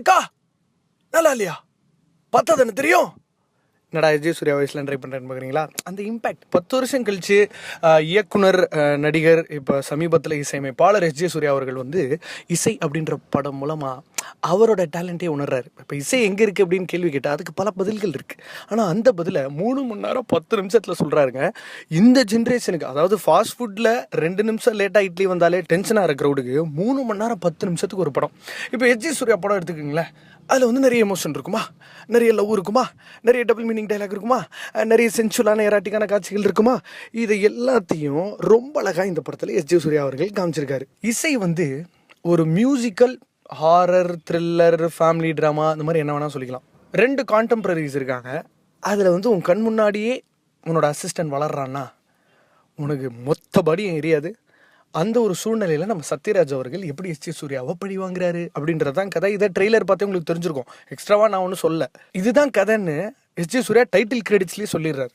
இருக்கா நல்லா இல்லையா பார்த்தா தானே தெரியும். என்னடா விஜய் சூர்யா வயசுல ட்ரை பண்ணுறேன்னு பார்க்குறீங்களா? அந்த இம்பேக்ட் 10 வருஷம் கழிச்சு இயக்குனர், நடிகர், இப்போ சமீபத்தில் இசையமைப்பாளர் எஸ்ஜே சூர்யா அவர்கள் வந்து இசை அப்படின்ற படம் மூலமாக அவரோட டேலண்ட்டே உணர்றாரு. இப்போ இசை எங்கே இருக்குது அப்படின்னு கேள்வி கேட்டால் அதுக்கு பல பதில்கள் இருக்குது. ஆனால் அந்த பதிலை 3 மணி நேரம் 10 நிமிஷத்தில் சொல்கிறாருங்க. இந்த ஜென்ரேஷனுக்கு, அதாவது ஃபாஸ்ட் ஃபுட்டில் 2 நிமிஷம் லேட்டாக இட்லி வந்தாலே டென்ஷனாக இருக்கிற க்ரௌடுக்கு 3 மணி நேரம் 10 நிமிஷத்துக்கு ஒரு படம். இப்போ எஸ்ஜே சூர்யா படம் எடுத்துக்கிங்களேன், அதில் வந்து நிறைய எமோஷன் இருக்குமா, நிறைய லவ் இருக்குமா, நிறைய டபுள் மீனிங் டைலாக் இருக்குமா, நிறைய சென்சுவலான எராட்டிக்கான காட்சிகள் இருக்குமா, இதை எல்லாத்தையும் ரொம்ப அழகாக இந்த படத்தில் எஸ்ஜே சூர்யா அவர்கள் காமிச்சிருக்காரு. இசை வந்து ஒரு musical, horror, thriller, family drama, இந்த மாதிரி என்ன வேணால் சொல்லிக்கலாம். 2 கான்டெம்பரரிஸ் இருக்காங்க. அதில் வந்து உன் கண் முன்னாடியே உன்னோட அசிஸ்டன்ட் வளர்றான்னா உனக்கு மொத்த படியும் எரியாது. அந்த ஒரு சூழ்நிலையில் நம்ம சத்யராஜ் அவர்கள் எப்படி எஸ்ஜே சூர்யாவை பழி வாங்குறாரு அப்படின்றதான் கதை. இதை ட்ரெய்லர் பார்த்தே உங்களுக்கு தெரிஞ்சிருக்கும். எக்ஸ்ட்ராவாக நான் ஒன்றும் சொல்ல, இதுதான் கதைன்னு எஸ்ஜே சூர்யா டைட்டில் கிரெடிட்ஸ்லேயே சொல்லிடுறாரு.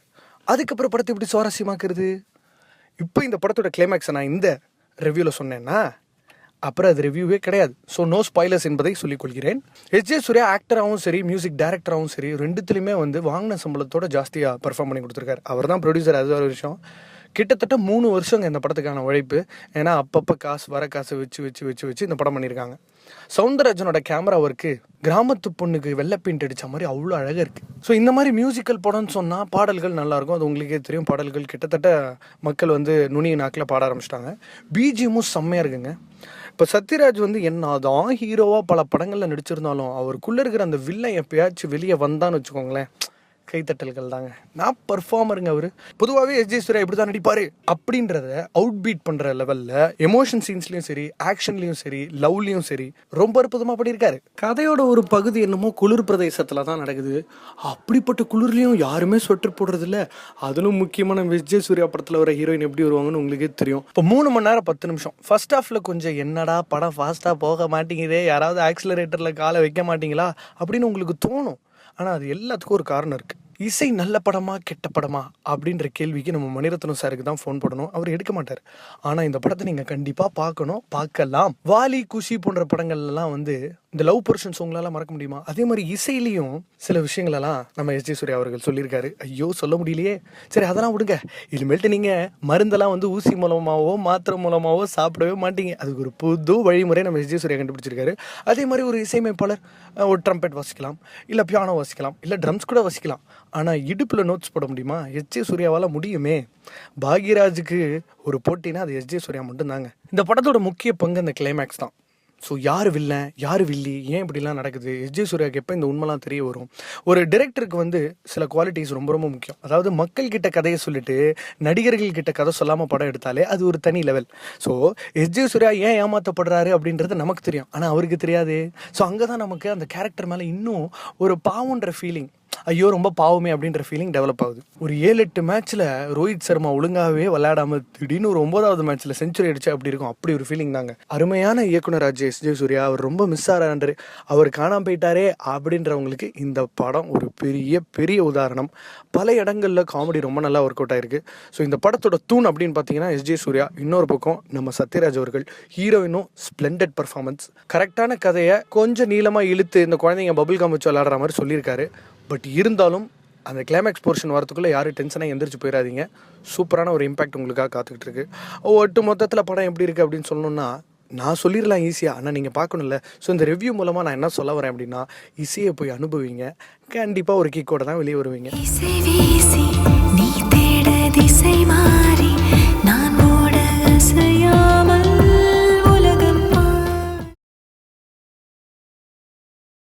அதுக்கப்புறம் படத்தை எப்படி சுவாரஸ்யமாக்குறது? இப்போ இந்த படத்தோட கிளைமேக்ஸை நான் இந்த ரிவ்யூவில் சொன்னேன்னா அப்புறம் அது ரிவ்யூவே கிடையாது. ஸோ நோ ஸ்பாய்லர்ஸ் என்பதை சொல்லிக்கொள்கிறேன். எஸ்ஜே சூர்யா ஆக்டராகவும் சரி, மியூசிக் டைரக்டராகவும் சரி, ரெண்டுத்துலையுமே வந்து வாங்கின சம்பளத்தோட ஜாஸ்தியாக பெர்ஃபார்ம் பண்ணி கொடுத்துருக்காரு. அவர் தான் ப்ரொடியூசர். அது ஒரு விஷயம். கிட்டத்தட்ட 3 வருஷங்க இந்த படத்துக்கான உழைப்பு. ஏன்னா அப்பப்போ வர காசு வச்சு இந்த படம் பண்ணியிருக்காங்க. சவுந்தரராஜனோட கேமரா ஒர்க்கு கிராமத்து பொண்ணுக்கு வெள்ளை பெயிண்ட் அடித்த மாதிரி அவ்வளோ அழகாக இருக்குது. ஸோ இந்த மாதிரி மியூசிக்கல் படம்னு சொன்னால் பாடல்கள் நல்லாயிருக்கும். அது உங்களுக்கே தெரியும். பாடல்கள் கிட்டத்தட்ட மக்கள் வந்து நுனிய நாக்கில் பாட ஆரம்பிச்சிட்டாங்க. பிஜிஎம்மும் செம்மையாக இருக்குங்க. இப்போ சத்யராஜ் வந்து என்னதான் ஹீரோவாக பல படங்களில் நடிச்சிருந்தாலும் அவருக்குள்ளே இருக்கிற அந்த வில்லை எப்பயாச்சும் வெளியே வந்தான்னு வச்சுக்கோங்களேன், கைத்தட்டல்கள் தாங்க. நான் பர்ஃபார்மருங்க. அவர் பொதுவாகவே எஸ்ஜே சூர்யா இப்படி தான் நடிப்பார் அப்படின்றத அவுட் பீட் பண்ணுற லெவலில் எமோஷன் சீன்ஸ்லையும் சரி, ஆக்ஷன்லையும் சரி, லவ்லையும் சரி ரொம்ப அற்புதமாக பண்ணியிருக்காரு. கதையோட ஒரு பகுதி என்னமோ குளிர் பிரதேசத்தில் தான் நடக்குது. அப்படிப்பட்ட குளிர்லையும் யாருமே ஸ்வெட்டர் போடுறதில்ல. அதிலும் முக்கியமான எஸ்ஜே சூர்யா படத்தில் வர ஹீரோயின் எப்படி வருவாங்கன்னு உங்களுக்கே தெரியும். இப்போ 3 மணி நேரம் 10 நிமிஷம். ஃபர்ஸ்ட் ஹாஃபில் கொஞ்சம் என்னடா படம் ஃபாஸ்ட்டாக போக மாட்டேங்குதே, யாராவது ஆக்சிலரேட்டரில் காலை வைக்க மாட்டீங்களா அப்படின்னு உங்களுக்கு தோணும். ஆனால் அது எல்லாத்துக்கும் ஒரு காரணம் இருக்குது. இசை நல்ல படமா கெட்ட படமா அப்படின்ற கேள்விக்கு நம்ம மணிரத்னம் சாருக்கு தான் ஃபோன் பண்ணணும். அவர் எடுக்க மாட்டார். ஆனால் இந்த படத்தை நீங்கள் கண்டிப்பாக பார்க்கணும், பார்க்கலாம். வாலி, குஷி போன்ற படங்கள்லாம் வந்து இந்த லவ் போர்ஷன்ஸ் உங்களால் மறக்க முடியுமா? அதே மாதிரி இசையிலையும் சில விஷயங்களெல்லாம் நம்ம எஸ்ஜே சூர்யா அவர்கள் சொல்லியிருக்காரு. ஐயோ சொல்ல முடியலையே. சரி அதெல்லாம் விடுங்க. இனிமேல்ட்டு நீங்கள் மருந்தெல்லாம் வந்து ஊசி மூலமாகவோ மாத்திரை மூலமாகவோ சாப்பிடவே மாட்டீங்க. அதுக்கு ஒரு புது வழிமுறை நம்ம எஸ்ஜே சூர்யா கண்டுபிடிச்சிருக்காரு. அதே மாதிரி ஒரு இசையமைப்பாளர் ஒரு ட்ரம்பெட் வாசிக்கலாம், இல்லை பியானோ வாசிக்கலாம், இல்லை ட்ரம்ஸ் கூட வாசிக்கலாம். ஆனால் இடுப்பில் நோட்ஸ் போட முடியுமா? எஸ்ஜே சூர்யாவால் முடியுமே. பாக்யராஜுக்கு ஒரு போட்டினா அது எஸ்ஜே சூர்யா மட்டும்தாங்க. இந்த படத்தோட முக்கிய பங்கு அந்த கிளைமேக்ஸ் தான். ஸோ யார் வில்லன், யார் வில்லி, ஏன் இப்படிலாம் நடக்குது, எஸ்ஜே சூர்யாவுக்கு எப்போ இந்த உண்மைலாம் தெரிய வரும்? ஒரு டிரெக்டருக்கு வந்து சில குவாலிட்டிஸ் ரொம்ப ரொம்ப முக்கியம். அதாவது மக்கள்கிட்ட கதையை சொல்லிட்டு நடிகர்கள் கிட்ட கதை சொல்லாமல் படம் எடுத்தாலே அது ஒரு தனி லெவல். ஸோ எஸ்ஜே சூர்யா ஏன் ஏமாற்றப்படுறாரு அப்படின்றது நமக்கு தெரியும், ஆனால் அவருக்கு தெரியாது. ஸோ அங்கே தான் நமக்கு அந்த கேரக்டர் மேலே இன்னும் ஒரு பாவன்ற ஃபீலிங், ஐயோ ரொம்ப பாவமே அப்படின்ற ஃபீலிங் டெவலப் ஆகுது. ஒரு 7-8 மேட்ச்சில் ரோஹித் சர்மா ஒழுங்காகவே விளையாடாமல் திடீர்னு ஒரு 9வது மேட்ச்சில் செஞ்சுரி அடிச்சா அப்படி இருக்கும். அப்படி ஒரு ஃபீலிங் தாங்க. அருமையான இயக்குனர் எஸ்ஜே சூர்யா. அவர் ரொம்ப மிஸ் ஆகிறாரு, அவர் காணாமல் போயிட்டாரே அப்படின்றவங்களுக்கு இந்த படம் ஒரு பெரிய பெரிய உதாரணம். பல இடங்களில் காமெடி ரொம்ப நல்லா ஒர்க் அவுட் ஆயிருக்கு. ஸோ இந்த படத்தோட தூண் அப்படின்னு பார்த்தீங்கன்னா எஸ்ஜே சூர்யா. இன்னொரு பக்கம் நம்ம சத்யராஜ் அவர்கள். ஹீரோயினும் ஸ்ப்ளெண்டட் பர்ஃபார்மன்ஸ். கரெக்டான கதையை கொஞ்சம் நீளமாக இழுத்து இந்த குழந்தைங்க பபுள் கம் வச்சு விளையாடுற மாதிரி சொல்லியிருக்காரு. பட் இருந்தாலும் அந்த கிளைமேக்ஸ் போர்ஷன் வரத்துக்குள்ளே யாரும் டென்ஷனாக எந்திரிச்சு போயிடாதீங்க. சூப்பரான ஒரு இம்பாக்ட் உங்களுக்காக காத்துக்கிட்டு இருக்கு. ஒட்டு மொத்தத்தில் படம் எப்படி இருக்குது அப்படின்னு சொல்லணும்னா நான் சொல்லிடலாம் ஈஸியாக, ஆனால் நீங்கள் பார்க்கணும்ல. ஸோ இந்த ரிவ்யூ மூலமாக நான் என்ன சொல்ல வரேன் அப்படின்னா, இசையை போய் அனுபவிங்க. கண்டிப்பாக ஒரு கிக்கோட தான் வெளியே வருவீங்க.